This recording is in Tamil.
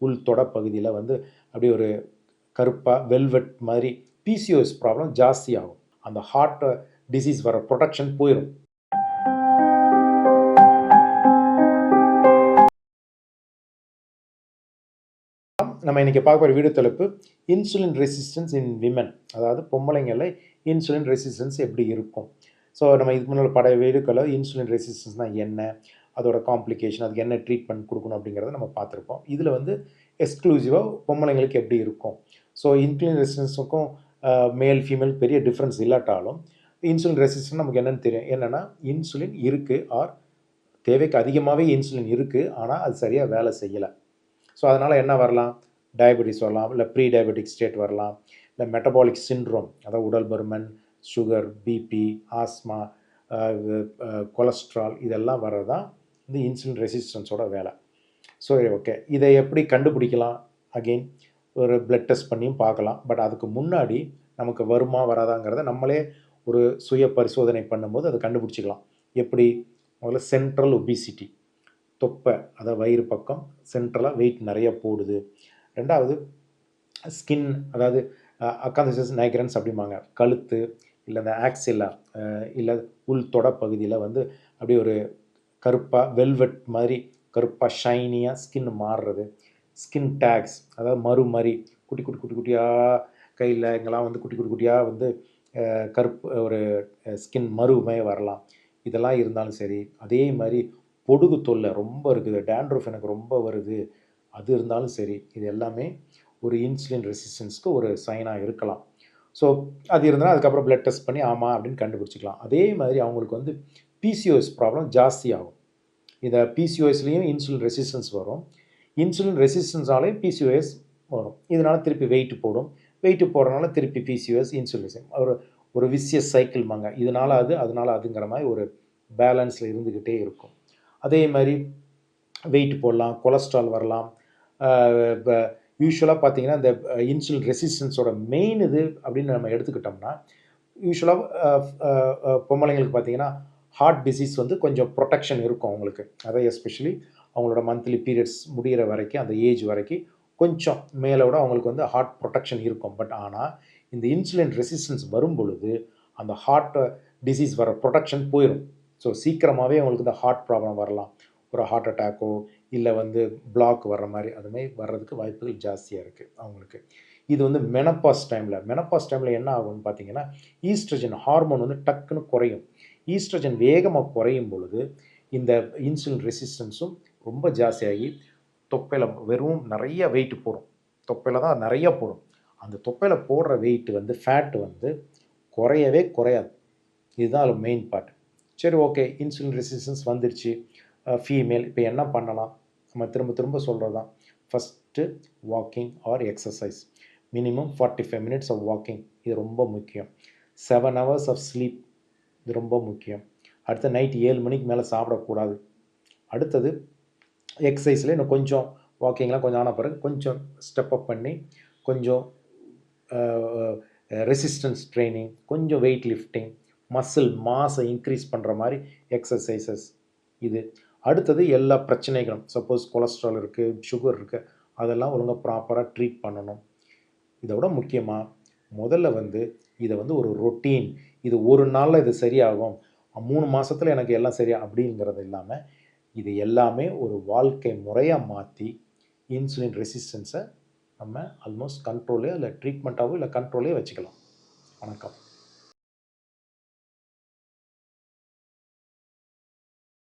உள் தொட பகுதியில் வந்து அப்படியே ஒரு கருப்பாக வெல்வெட் மாதிரி பிசிஓஎஸ் ப்ராப்ளம் ஜாஸ்தி ஆகும். அந்த ஹார்ட் டிசீஸ் வர ப்ரொடெக்ஷன் போயிடும். நம்ம இன்றைக்கி பார்க்க போகிற வீடியோ தலைப்பு இன்சுலின் ரெசிஸ்டன்ஸ் இன் விமன், அதாவது பொம்பளைங்களில் இன்சுலின் ரெசிஸ்டன்ஸ் எப்படி இருக்கும். ஸோ நம்ம இதுக்கு முன்னால் பட வீடியோக்களில் இன்சுலின் ரெசிஸ்டன்ஸ்னால் என்ன, அதோட காம்ப்ளிகேஷன், அதுக்கு என்ன ட்ரீட்மெண்ட் கொடுக்கணும் அப்படிங்கிறத நம்ம பார்த்துருப்போம். இதில் வந்து எக்ஸ்க்ளூசிவாக பொம்பளைங்களுக்கு எப்படி இருக்கும். ஸோ இன்சுலின் ரெசிஸ்டன்ஸுக்கும் மேல் ஃபீமேல் பெரிய டிஃப்ரென்ஸ் இல்லாட்டாலும் இன்சுலின் ரெசிஸ்டன்ஸ் நமக்கு என்னென்னு தெரியும். என்னென்னா இன்சுலின் இருக்குது, ஆர் தேவைக்கு அதிகமாகவே இன்சுலின் இருக்குது, ஆனால் அது சரியாக வேலை செய்யலை. ஸோ அதனால் என்ன வரலாம், டயபெட்டிஸ் வரலாம், இல்லை ப்ரீ டயபெட்டிக் ஸ்டேட் வரலாம், இல்லை மெட்டபாலிக் சிண்ட்ரோம், அதாவது உடல் பருமன், சுகர், பிபி, ஆஸ்மா, கொலஸ்ட்ரால், இதெல்லாம் வர்றது தான் இந்த இன்சுலின் ரெசிஸ்டன்ஸோட வேலை. ஸோ ஓகே, இதை எப்படி கண்டுபிடிக்கலாம்? அகெயின் ஒரு பிளட் டெஸ்ட் பண்ணியும் பார்க்கலாம். பட் அதுக்கு முன்னாடி நமக்கு வருமா வராதாங்கிறத நம்மளே ஒரு சுய பரிசோதனை பண்ணும்போது அதை கண்டுபிடிச்சிக்கலாம். எப்படி? முதல்ல சென்ட்ரல் ஒபிசிட்டி, தொப்பை, அதாவது வயிறு பக்கம் சென்ட்ரலாக வெயிட் நிறைய போடுது. ரெண்டாவது ஸ்கின், அதாவது அக்காந்தசிஸ் நைக்ரன்ஸ் அப்படிம்பாங்க, கழுத்து இல்லை இந்த ஆக்சிலா இல்லை உள் தொட பகுதியில் வந்து அப்படியே ஒரு கருப்பாக வெல்வெட் மாதிரி கருப்பாக ஷைனியாக ஸ்கின் மாறுறது. ஸ்கின் டேக்ஸ், அதாவது மறு மாதிரி குட்டி குட்டி குட்டி குட்டியாக கையில் இங்கெல்லாம் வந்து குட்டி குட்டி குட்டியாக வந்து கருப்பு ஒரு ஸ்கின் மறுமே வரலாம். இதெல்லாம் இருந்தாலும் சரி, அதே மாதிரி பொடுகு தொல்லை ரொம்ப இருக்குது, டேண்ட்ரஃப் எனக்கு ரொம்ப வருது, அது இருந்தாலும் சரி, இது எல்லாமே ஒரு இன்சுலின் ரெசிஸ்டன்ஸ்க்கு ஒரு சைனாக இருக்கலாம். ஸோ அது இருந்தால் அதுக்கப்புறம் பிளட் டெஸ்ட் பண்ணி ஆமாம் அப்படின்னு கண்டுபிடிச்சிக்கலாம். அதே மாதிரி அவங்களுக்கு வந்து பிசிஓஎஸ் ப்ராப்ளம் ஜாஸ்தி ஆகும். இந்த பிசிஓஎஸ்லேயும் இன்சுலின் ரெசிஸ்டன்ஸ் வரும், இன்சுலின் ரெசிஸ்டன்ஸாலேயும் பிசிஓஎஸ் வரும். இதனால் திருப்பி வெயிட் போடும், வெயிட்டு போடுறதுனால திருப்பி பிசிஓஎஸ், இன்சுலின், ஒரு விசியஸ் சைக்கிள்மாங்க. இதனால் அது, அதனால் அதுங்கிற மாதிரி ஒரு பேலன்ஸில் இருந்துக்கிட்டே இருக்கும். அதே மாதிரி வெயிட் போடலாம், கொலஸ்ட்ரால் வரலாம். இப்போ யூஸ்வலாக பார்த்தீங்கன்னா இந்த இன்சுலின் ரெசிஸ்டன்ஸோட மெயின் இது அப்படின்னு நம்ம எடுத்துக்கிட்டோம்னா, யூஸ்வலாக பொம்பளைங்களுக்கு பார்த்தீங்கன்னா ஹார்ட் டிசீஸ் வந்து கொஞ்சம் ப்ரொடெக்ஷன் இருக்கும் அவங்களுக்கு. அதாவது எஸ்பெஷலி அவங்களோட மந்த்லி பீரியட்ஸ் முடிகிற வரைக்கும், அந்த ஏஜ் வரைக்கும் கொஞ்சம் மேலே விட அவங்களுக்கு வந்து ஹார்ட் ப்ரொடெக்ஷன் இருக்கும். பட் ஆனால் இந்த இன்சுலின் ரெசிஸ்டன்ஸ் வரும் பொழுது அந்த ஹார்ட் டிசீஸ் வர ப்ரொடெக்ஷன் போயிடும். ஸோ சீக்கிரமாகவே அவங்களுக்கு இந்த ஹார்ட் ப்ராப்ளம் வரலாம், ஒரு ஹார்ட் அட்டாக்கோ இல்லை வந்து பிளாக் வர்ற மாதிரி அதுமாதிரி வர்றதுக்கு வாய்ப்புகள் ஜாஸ்தியாக இருக்குது அவங்களுக்கு. இது வந்து மெனப்பாஸ் டைமில் என்ன ஆகும்னு பார்த்தீங்கன்னா, ஈஸ்ட்ரஜன் ஹார்மோன் வந்து டக்குன்னு குறையும். ஈஸ்ட்ரஜன் வேகமாக குறையும் பொழுது இந்த இன்சுலின் ரெசிஸ்டன்ஸும் ரொம்ப ஜாஸ்தியாகி தொப்பையில் வெறும் நிறைய வெயிட் போடும். தொப்பையில் தான் நிறைய போடும். அந்த தொப்பையில் போடுற வெயிட் வந்து ஃபேட்டு வந்து குறையவே குறையாது. இதுதான் அதில் மெயின் பார்ட். சரி, ஓகே, இன்சுலின் ரெசிஸ்டன்ஸ் வந்துருச்சு, ஃபீமேல் இப்போ என்ன பண்ணலாம்? நம்ம திரும்ப திரும்ப சொல்கிறது தான். First walking or exercise, minimum 45 minutes of walking, இது ரொம்ப முக்கியம். 7 ஹவர்ஸ் ஆஃப் ஸ்லீப், இது ரொம்ப முக்கியம். அடுத்த நைட் 7 மணிக்கு மேலே சாப்பிடக்கூடாது. அடுத்தது எக்ஸசைஸில் இன்னும் கொஞ்சம் வாக்கிங்லாம் கொஞ்சம் ஆன பிறகு கொஞ்சம் ஸ்டெப் அப் பண்ணி கொஞ்சம் ரெசிஸ்டன்ஸ் ட்ரைனிங், கொஞ்சம் வெயிட் லிஃப்டிங், மசில் மாஸை இன்க்ரீஸ் பண்ணுற மாதிரி எக்ஸசைசஸ். இது அடுத்தது எல்லா பிரச்சனைகளும், சப்போஸ் கொலஸ்ட்ரால் இருக்குது, சுகர் இருக்குது, அதெல்லாம் ஒழுங்காக ப்ராப்பராக ட்ரீட் பண்ணணும். இதை விட முக்கியமாக முதல்ல வந்து இதை வந்து ஒரு ரொட்டீன், இது ஒரு நாளில் இது சரியாகும், 3 மாதத்தில் எனக்கு எல்லாம் சரியா அப்படிங்கிறது இல்லாமல் இது எல்லாமே ஒரு வாழ்க்கை முறையாக மாற்றி இன்சுலின் ரெசிஸ்டன்ஸை நம்ம ஆல்மோஸ்ட் கண்ட்ரோலே இல்லை ட்ரீட்மெண்ட்டாகவோ இல்லை கண்ட்ரோலே வச்சுக்கலாம். வணக்கம்.